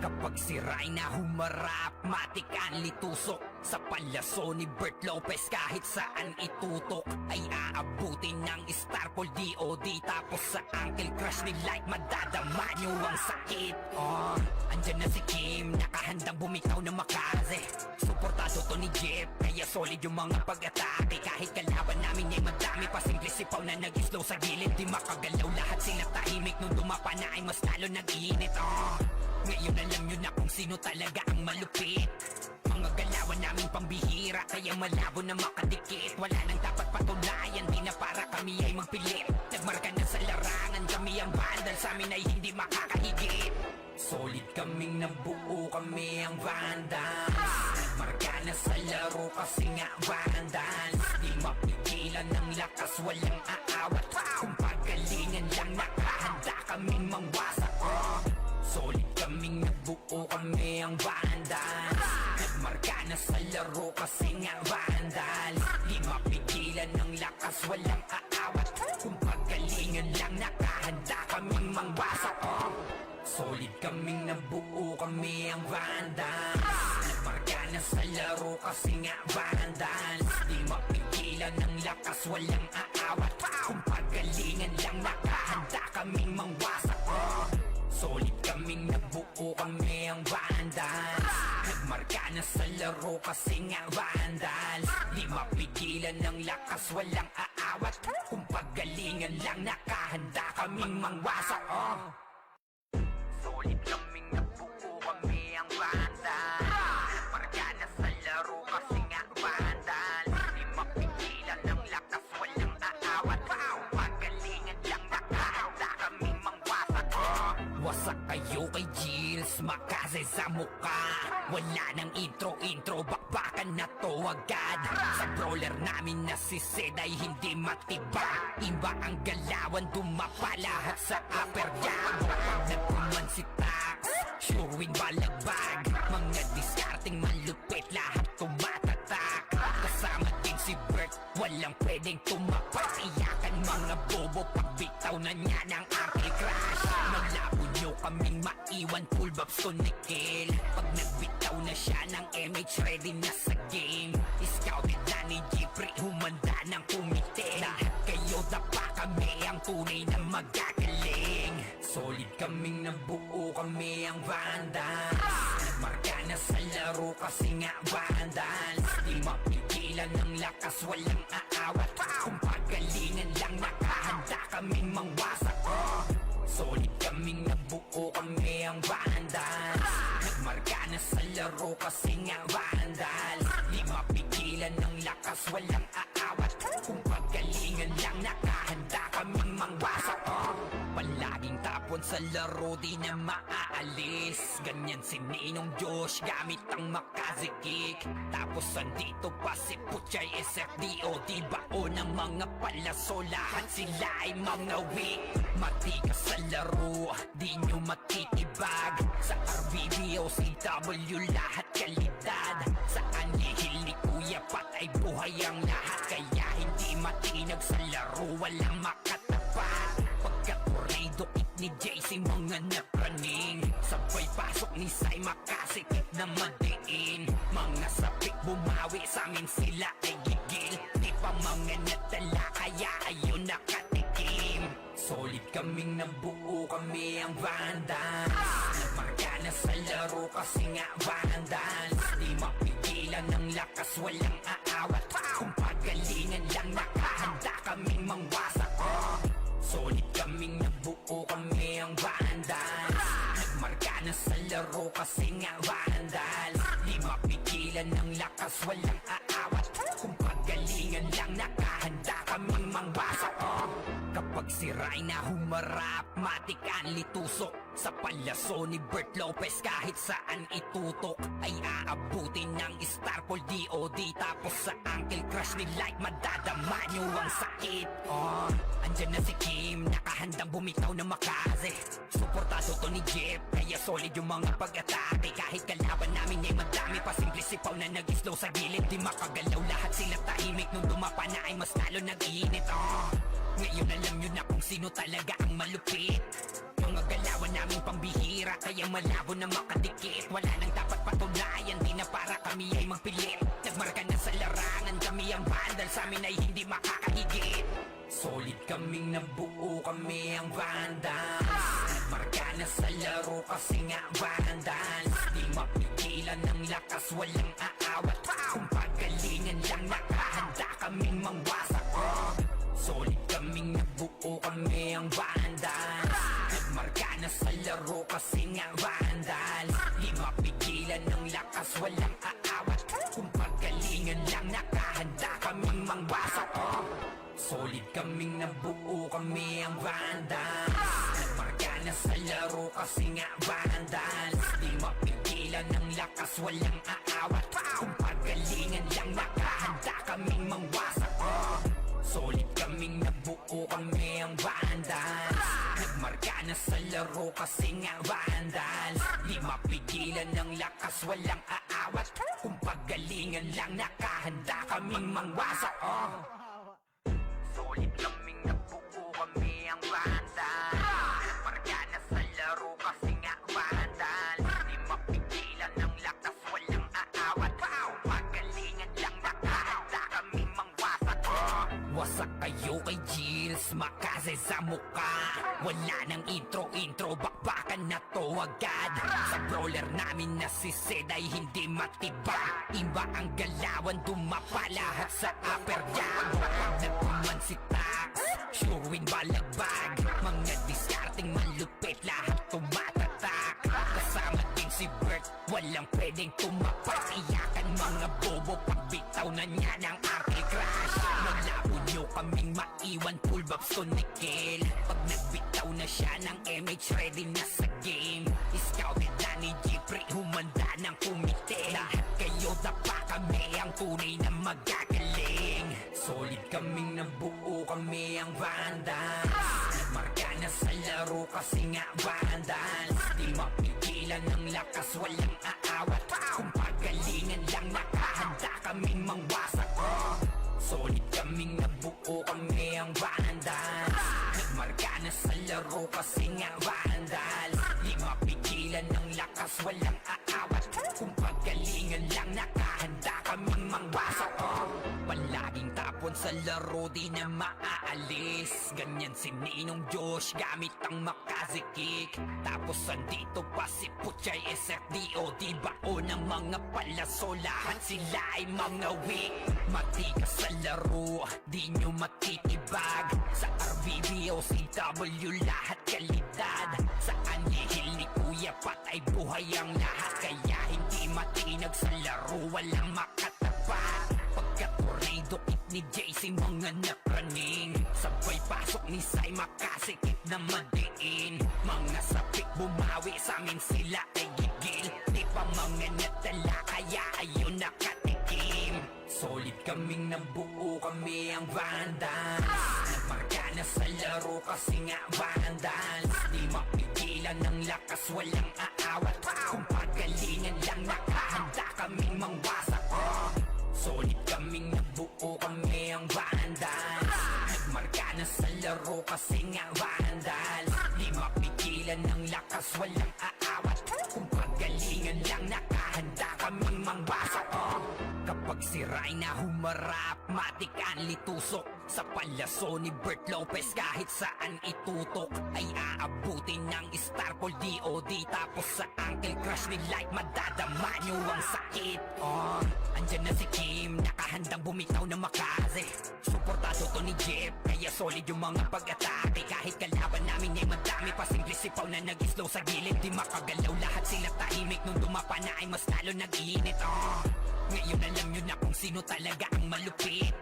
Kapag si Rhina humarap, matik ang litusok. Sa palaso ni Bert Lopez kahit saan itutok ay aabutin ng Starpol DOD. Tapos sa Uncle Crush ni Light madadama nyo ang sakit. Andyan na si Kim, nakahandang bumitaw na makaze. Suportado to ni Jeff, kaya solid yung mga pag-atake. Kahit kalaban namin ay madami pa, simple sipaw na nag-slow sa gilid. Di makagalaw lahat sila tahimik, nung dumapa na ay mas lalo nag-iinit. Ngayon alam nyo na kung sino talaga ang malupit. Mga galawan namin pambihira, kaya malabo na makadikit. Wala nang dapat patunayan, di na para kami ay magpilit. Nagmarka na sa larangan, kami ang bandal, sa amin ay hindi makakahigit. Solid kaming nabuo, kami ang vandals. Nagmarka na sa laro kasi nga vandals. Di mapigilan ng lakas, walang aawat. Kung pagalingan lang nakahanda kaming mangwasak. Solid kaming nabuo, kami ang vandals. Nagmarka na sa laro kasi nga vandals. Di mapigilan ng lakas, walang aawat. Kung pagalingan lang nakahanda kaming mangwasak. Solid kaming nabuo, kami ang vandals. Nagmarka na sa laro kasi nga vandals. Di mapigilan ng lakas, walang aawat. Kung pagalingan lang nakahanda kaming mangwasak. Solid kaming nabuo, kami ang vandals. Nagmarka na sa laro kasi nga vandals. Di mapigilan ng lakas, walang aawat. Kung pagalingan lang nakahanda kaming mangwasak. Solid kaming nabuo, kami ang vandals. Nagmarka na sa laro kasi nga vandals. Di mapigilan ng lakas, walang aawat. Kung pagalingan lang nakahanda kaming mangwasak. Wasak kayo kay Gilles, makaze sa muka. Wala nang intro, bakbakan na to agad. Sa brawler namin na si Zed ay hindi matibag. Iba ang galawan, dumapa lahat sa upper jab. Nagkuman si Tax, sure win balagbag. Mga diskarting malupit, lahat tumatatak. Kasama din si Bert, walang pwedeng tumapak. Iyakan mga bobo, pagbitaw na niya ng Uncle Crush. Malabo nyo kaming maiwan, full babs to Nickel. Pag nagbitaw na siya ng MH, ready na sa game. Scouted na ni Jeffrey, humanda ng kumite. Lahat kayo dapa, kami ang tunay na magagaling. Solid kaming nabuo, kami ang vandals. Nagmarka na sa laro kasi nga vandals. Di mapigilan ng lakas, walang aawat. Kung pagalingan lang nakahanda kaming mangwasak. Solid kaming nabuo, kami ang vandals. Nagmarka na sa laro kasi nga vandals. Di mapigilan ng lakas, walang aawat. Kung pagalingan lang nakahanda kaming mangwasak. Palaging tapon sa laro, di na maaalis. Ganyan si Ninong Josh, gamit ang makazikik. Tapos andito pa si Puchay SFDOD, bao ng mga palaso, lahat sila ay mga weak. Matikas sa laro, di nyo matitibag. Sa RBB o CW, lahat kalidad. Sa anihil ni Kuya Pat ay buhay ang lahat. Kaya hindi matinag sa laro, walang makatapat. Pagka-corrido kit ni JC, mga napraning. Sabay pasok ni Sai, makasikip na madiin. Mga sapik bumawi, sa amin sila ay gigil. Di pa mga natala, kaya ayun nakatikim. Solid kaming nabuo, kami ang vandals. Nagmarka na sa laro kasi nga vandals. Di mapigilan ng lakas, walang aawat. Kung pagalingan lang nakahanda kaming mangwasak. Solid kaming nabuo, kami ang vandals. Nagmarka na sa laro kasi nga vandals. Di mapigilan ng lakas, walang aawat. Kung pagalingan lang nakahanda kaming mangwasak. Kapag si Rhina humarap, matik ang litusok. Sa palaso ni Bert Lopez kahit saan itutok ay aabutin ng Starpol DOD. Tapos sa Uncle Crush ni Light madadama nyo ang sakit. Andyan na si Kim, nakahandang bumitaw na makaze. Suportado to ni Jeff, kaya solid yung mga pag-atake. Kahit kalaban namin ay madami dami pa simple sipaw na nag-slow sa gilid. Di makagalaw lahat sila tahimik. Nung dumapa na ay mas lalo nag-iinit. Ngayon alam nyo na kung sino talaga ang malupit. Mga galawan namin pambihira, kaya malabo na makadikit. Wala nang dapat patunayan, di na para kami ay magpilit. Nagmarka na sa larangan, kami ang vandal, sa amin ay hindi makakahigit. Solid kaming nabuo, kami ang vandals. Nagmarka na sa laro kasi nga vandals. Di mapigilan ng lakas, walang aawat. Kung pagalingan lang, nakahanda kaming mangwasak. Solid kaming nabuo, kami ang vandals. Nagmarka na sa laro kasi nga vandals. Di mapigilan ng lakas, walang aawat. Kung pagalingan lang, nakahanda kaming mangwasak. Solid kaming nabuo, kami ang vandals. Nagmarka na sa laro kasi nga vandals. Di mapigilan ng lakas, walang aawat. Kung pagalingan lang, nakahanda kaming mangwasak. Solid kaming nabuo, kami ang vandals. Nagmarka na sa laro kasi nga vandals. Di mapigilan ng lakas, walang aawat. Kung pagalingan lang, nakahanda kaming mangwasak. Solid kaming nabuo, kami ang vandals. Nagmarka na sa laro kasi nga vandals. Di mapigilan ng lakas, walang aawat. Kung pagalingan lang, nakahanda kaming mangwasak. Wasak kayo kay Gilles, makase sa muka. Wala nang intro, bakbakan na to agad. Sa brawler namin na si Zed ay hindi matibag. Iba ang galawan, dumapa lahat sa upper jab. Pag nagkuman si Tax, sure win balagbag. Mga diskarting malupit, lahat tumatatak. Kasama din si Bert, walang pwedeng tumapak. Iyakan mga bobo, pagbitaw na niya ng Arctic Crash. Malabo nyo kaming maiwan, full babs ko Nickel. Pag nagbitaw na siya ng MH, ready na sa game. Scouted na ni Jeffrey, humanda ng kumite. Lahat kayo dapa, kami ang tunay na magagaling. Solid kaming nabuo, kami ang vandals. Nagmarka na sa laro kasi nga vandals. Di mapigilan ng lakas, walang aawat. Kung pagalingan lang, nakahanda kaming mangwasak. Solid kaming nabuo, kami ang vandals. Nagmarka na sa laro kasi nga vandals. Di mapigilan ng lakas, walang aawat. Kung pagalingan lang, nakahanda kaming mangwasak. Palaging tapon sa laro, di na maaalis. Ganyan si Ninong Josh, gamit ang makazikik. Tapos andito pa si Puchay SFDO. Di bao ng mga palaso, lahat sila ay mga weak. Matikas sa laro, di nyo matitibag. Sa RBB o CW, lahat kalidad. Sa anihil ni Kuya Pat ay buhay ang lahat. Kaya hindi matinag sa laro, walang makatapat. Pagka-tornado kit ni JC, mga napraning. Sabay pasok ni Sai, makasikip na madiin. Mga sapik bumawi, sa amin sila ay gigil. Di pa mga natala, kaya ayun nakatikim. Solid kaming nabuo, kami ang vandals. Nagmarka na sa laro kasi nga vandals. Di mapigilan ng lakas, walang aawat. Kung pagalingan lang, nakahanda kaming mangwasak. Solid kaming nabuo, kami ang vandals. Nagmarka na sa laro kasi nga vandals. Di mapigilan ng lakas, walang aawat. Kung pagalingan lang, nakahanda kaming mangwasak. Kapag si Rayna humarap, matik ang litusok. Sa palaso ni Bert Lopez, kahit saan itutok ay aabutin ng Starpol DOD. Tapos sa Uncle Crush ni Light, madadama nyo ang sakit. Andyan na si Kim, nakahandang bumitaw na makaze. Suportado to ni Jeff, kaya solid yung mga pag-atake. Kahit kalaban namin ay madami pa, simple sipaw na nag-slow sa gilid. Di makagalaw, lahat sila tahimik. Nung dumapa na ay mas lalo nag-iinit. Ngayon alam nyo na kung sino talaga ang malupit.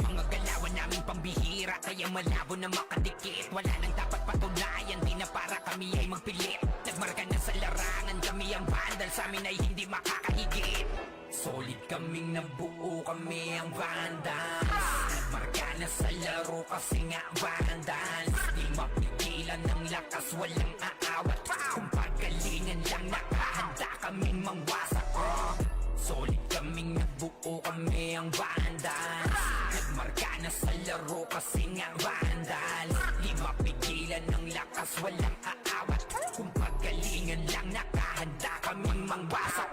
Mga galawan namin pambihira, kaya malabo na makadikit. Wala nang dapat patunayan, di na para kami ay magpilit. Nagmarka na sa larangan, kami ang vandal, sa amin ay hindi makakahigit. Solid kaming nabuo, kami ang vandals. Nagmarka na sa laro kasi nga vandals. Di mapigilan ng lakas, walang aawat. Kung pagalingan lang, nakahanda kaming mangwasak. nabuo kami ang Vandals. Nagmarka na sa laro kasi nga Vandals. Di mapigilan ng lakas, walang aawat. Kung pagalingan lang, nakahanda kaming mangwasak.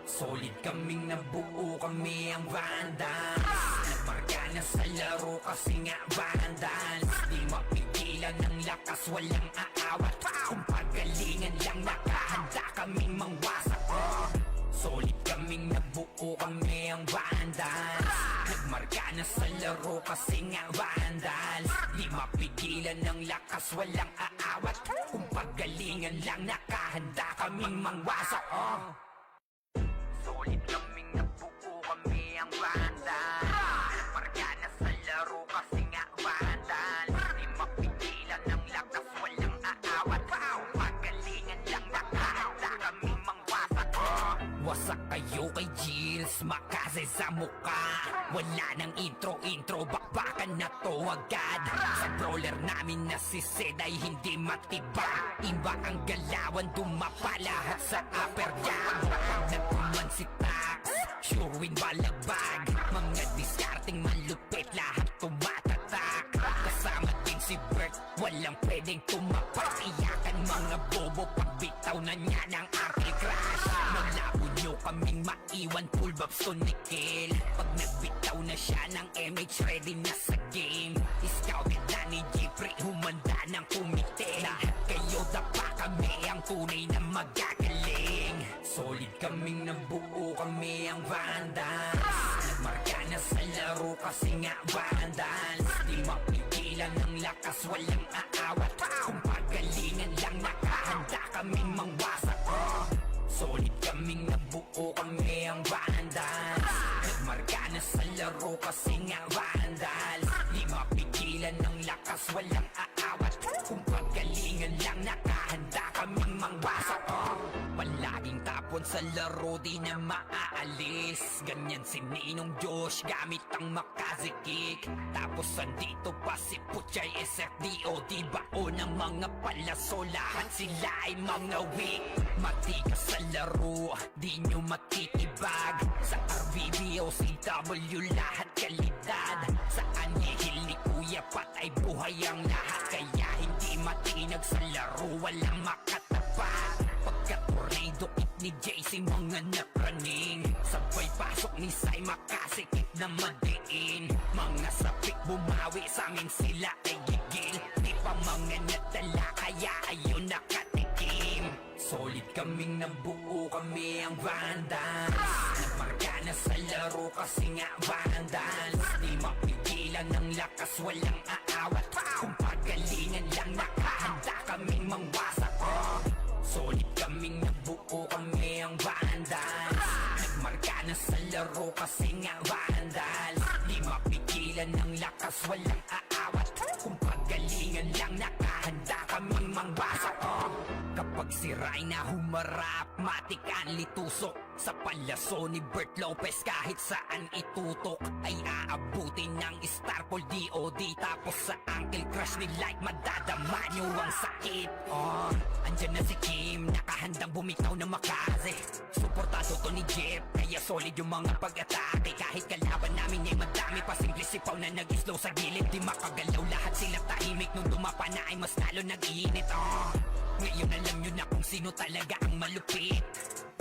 Solid kaming nabuo kami ang Vandals. Nagmarka na sa laro kasi nga Vandals. Di mapigilan ng lakas, walang aawat. Kung pagalingan lang, nakahanda kaming mangwasak. Solid kaming nabuo kami ang Vandals. Nagmarka na sa laro kasi nga Vandals. Di mapigilan ng lakas, walang aawat. Kung pagalingan lang, nakahanda kaming mangwasak. Solid kaming nabuo kami ang Vandals. Nagmarka na sa laro kasi nga Vandals. Di mapigilan ng lakas, walang aawat. Kung pagalingan lang, nakahanda kaming mangwasak. Wasak kayo kay Gilles, makase sa mukha. Wala nang intro, bakbakan na to agad. Sa brawler namin na si Zed ay hindi matibag. Iba ang galawan, dumapa lahat sa upper jab. Nagkuman si Tax, sure win balagbag. Mga diskarting malupit, lahat tumatatak. Kasama din si Bert, walang pwedeng tumapak. Iyakan mga bobo, pagbitaw na niya ng Arctic Crash. Malabo nyo kaming maiwan, full bobs to Nickel. Pag nagbitaw na siya ng MH, ready na sa game. Scouted na ni Jeffrey, humanda ng kumite. Lahat kayo dapa, kami ang tunay na magagaling. Solid kaming nabuo kami ang Vandals. Nagmarka na sa laro kasi nga Vandals. Di mapigilan ng lakas, walang aawat. Kung pagalingan lang, nakahanda kaming mangwasak. Solid kaming nabuo kami ang Vandals. Nagmarka na sa laro kasi nga Vandals. Di mapigilan ng lakas, walang aawat. Kung pagalingan lang, nakahanda kaming mangwasak. Palaging tapon sa laro, di na maaalis. Ganyan si Ninong Josh, gamit ang makazikik. Tapos andito pa si Puchay SFDO. Di bao ng mga palaso, lahat sila ay mga weak. Matikas sa laro, di nyo matitibag. Sa RVB o CW, lahat kalidad. Sa anihil ni Kuya Pat ay buhay ang lahat. Kaya hindi matinag sa laro, walang makatapat. Pagka-tornado it ni JC, mga napraning. Sabay pasok ni Sai, makasikip na madiin. Mga sapik bumawi, sa amin sila ay gigil. Di pa mga nadala, kaya ayun nakatikim. Solid kaming nabuo kami ang Vandals. Nagmarka na sa laro kasi nga Vandals. Di mapigilan ng lakas, walang aawat. Kung pagalingan lang, nakahanda kaming mangwasak. Solid kaming nabuo kami ang Vandals. Nagmarka na sa laro kasi nga Vandals. Di mapigilan ng lakas, walang aawat. Kung pagalingan lang, nakahanda kaming mangwasak. Kapag si Rhina humarap, matik ang litusok. Sa palaso ni Bert Lopez, kahit saan itutok ay aabutin ng Starpol DOD. Tapos sa Uncle Crush ni Light, madadama nyo ang sakit. Andyan na si Kim, nakahandang bumitaw na makaze. Suportado to ni Jeff, kaya solid yung mga pag-atake. Kahit kalaban namin ay madami pa, simple sipaw na nag-slow sa gilid. Di makagalaw, lahat sila tahimik. Nung dumapa na ay mas lalo nag-iinit. Ngayon alam nyo na kung sino talaga ang malupit.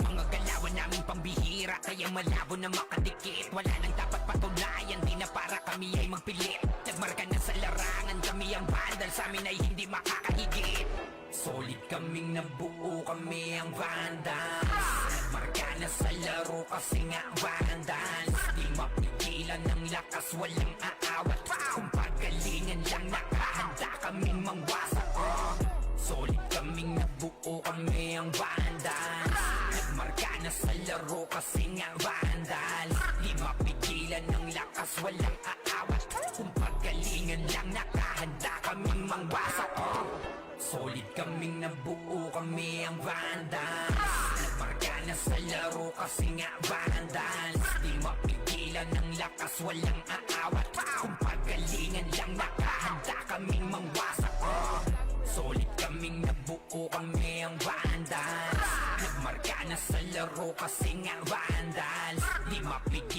Mga galawan namin pambihira, kaya malabo na makadikit. Wala nang dapat patunayan, di na para kami ay magpilit. Nagmarka na sa larangan, kami ang Vandals, sa amin ay hindi makakahigit. Solid kaming nabuo kami ang Vandals. Nagmarka na sa laro kasi nga Vandals. Di mapigilan ng lakas, walang aawat. Kung pagalingan lang, nakahanda kaming mangwasak. Solid kaming nabuo kami ang Vandals. Nagmarka na sa laro kasi nga Vandals. Di mapigilan ng lakas, walang aawat. Kung pagalingan lang, nakahanda kaming mangwasak. Solid kaming nabuo kami ang Vandals. Nagmarka na sa laro kasi nga Vandals. Di mapigilan ng lakas, walang aawat. Kung pagalingan lang, nakahanda kaming mangwasak. Solid kaming nabuo kami ang Vandals. Nagmarka na sa laro kasi nga Vandals. Di mapigilan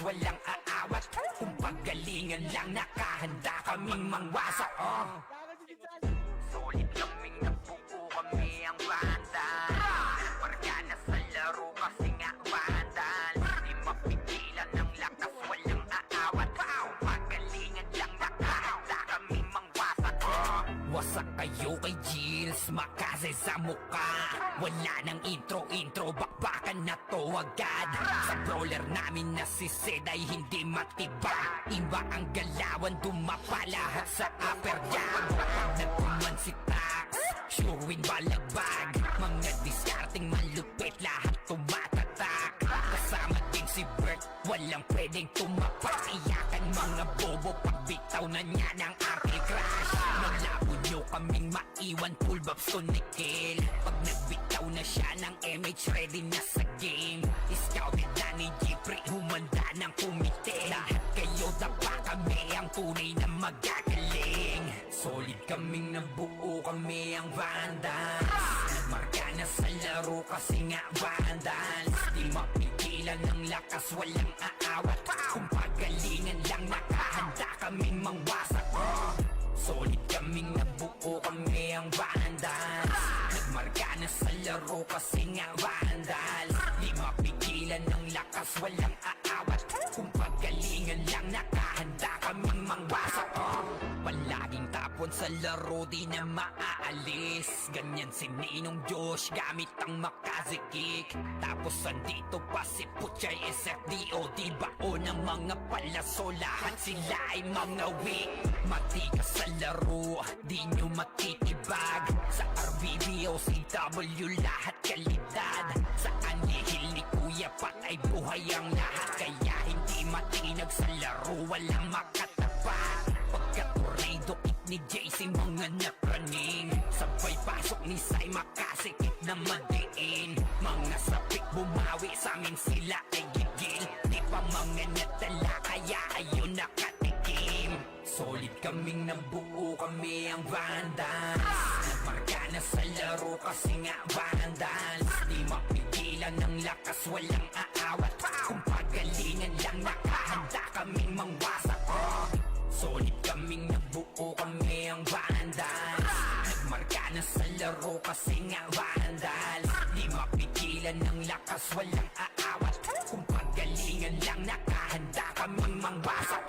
walang aawat. Kung paggalingan lang, nakahanda kaming mangwasak. Solid kaming nabuo, kami ang banda. Marga na sa laro kasi nga vandal. Di mapigilan ng lakas, walang aawat. Kung paggalingan lang, nakahanda kaming mangwasak. Wasak kayo kay Gilles, makase sa muka. Wala nang intro, bakbakan na to agad. Sa brawler namin na si Zed ay hindi matibag. Iba ang galawan, dumapa lahat sa upper jab. Nagkuman si Tax, sure win balagbag. Mga discarding malupit, lahat tumatatak. Kasama din si Bert, walang pwedeng tumapak. Iyakan mga bobo, pagbitaw na niya ng Uncle Crash. Malabo nyo kaming maiwan, full babs to Nickel. Pag nagbitaw na siya ng MH, ready na sa game. Scouted na ni Jeffrey, humanda ng kumite. Lahat kayo dapa, kami ang tunay na magagaling. Solid kaming nabuo, kami ang vandals. Marka na sa laro kasi nga vandals. Di mapigilan ng lakas, walang aawat. Kung pagalingan lang, nakahanda kaming mangwasak. Solid kaming nabuo, kami ang vandals. Nagmarka na sa laro kasi nga vandals. Di mapigilan ng lakas, walang aawat. Kung pagalingan lang, nakahanda kaming mangwasak. Palaging tapon sa laro, di na maaalis. Ganyan si Ninong Josh, gamit ang Makaze kick. Tapos andito pa si Puchay SFDO. Di bao ng mga palaso, lahat sila ay mga weak. Matigas sa laro, di nyo matitibag. Sa RBBO, CW, lahat kalidad. Sa anihil ni Kuya Pat ay buhay ang lahat. Kaya hindi matinag sa laro, walang makatapat. Pagka-tornado kick ni JC, mga napraning. Sabay pasok ni Sai, makasikip na madiin. Mga sapik bumawi, sa amin sila ay gigil. Di pa mga natala, kaya ayun nakatikim. Solid kaming nabuo, kami ang vandals. Nagmarka na sa laro kasi nga vandals. Di mapigilan ng lakas, walang aawat. Kung pagalingan lang, nakahanda kaming mangwasak. Solid kaming nabuo, kami ang vandals. Nagmarka na sa laro kasi nga vandals. Di mapigilan ng lakas, walang aawat. Kung pagalingan lang, nakahanda kaming mangwasak.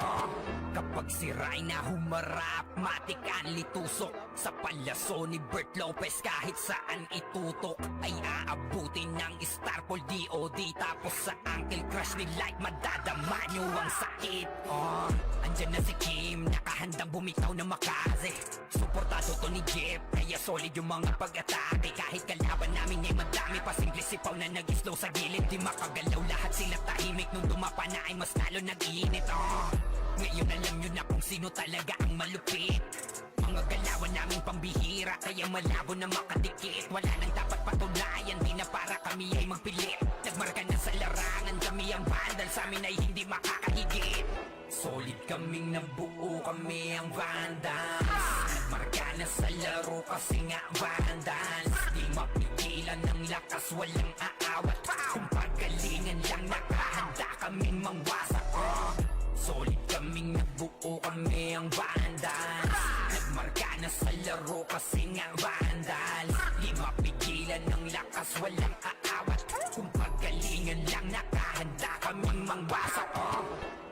Kapag si Rhina humarap, matik ang litusok. Sa palaso ni Bert Lopez, kahit saan itutok ay aabutin ng Starpol DOD. Tapos sa Uncle Crush ni Light, madadama nyo ang sakit. Andyan na si Kim, nakahandang bumitaw na Makaze. Suportado to ni Jeff, kaya solid yung mga pag-atake. Kahit kalaban namin ay madami pa, simple sipaw na nag-slow sa gilid. Di makagalaw, lahat sila tahimik. Nung dumapa na ay mas lalo nag-iinit. Ngayon alam nyo na kung sino talaga ang malupit. Mga galawan naming pambihira, kaya malabo na makadikit. Wala nang dapat patunayan, di na para kami ay magpilit. Nagmarka na sa larangan, kami ang vandal, sa amin ay hindi makakahigit. Solid kaming nabuo, kami ang vandals. Nagmarka na sa laro kasi nga vandals. Di mapigilan ng lakas, walang aawat. Kung pagalingan lang, nakahanda kaming mangwasak. Solid kaming nabuo, kami ang vandals. Nagmarka na sa laro kasi nga vandals. Di mapigilan ng lakas, walang aawat. Kung pagalingan lang, nakahanda kaming mangwasak.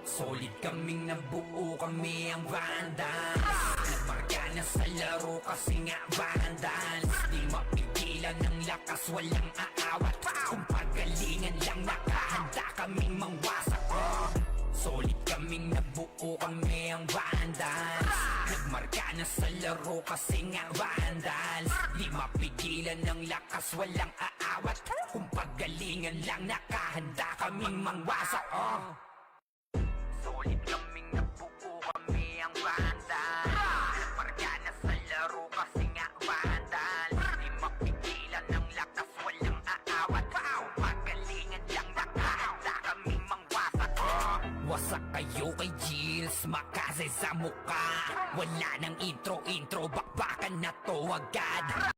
Solid kaming nabuo, kami ang vandals. Nagmarka na sa laro kasi nga vandals. Di mapigilan ng lakas, walang aawat. Kung pagalingan lang, nakahanda kaming mangwasak. Solid kaming nabuo, kami ang vandals. Nagmarka na sa laro kasi nga vandals. Di mapigilan ng lakas, walang aawat. Kung pagalingan lang, nakahanda kaming mangwasak. Solid kaming nabuo, kami ang vandals. Nagmarka na sa laro kasi nga vandals. Di mapigilan ng lakas, walang aawat. Kung pagalingan lang, nakahanda kaming mangwasak. Wasak kayo kay Gilles, Makaze sa muka. Wala nang intro, bakbakan na to agad.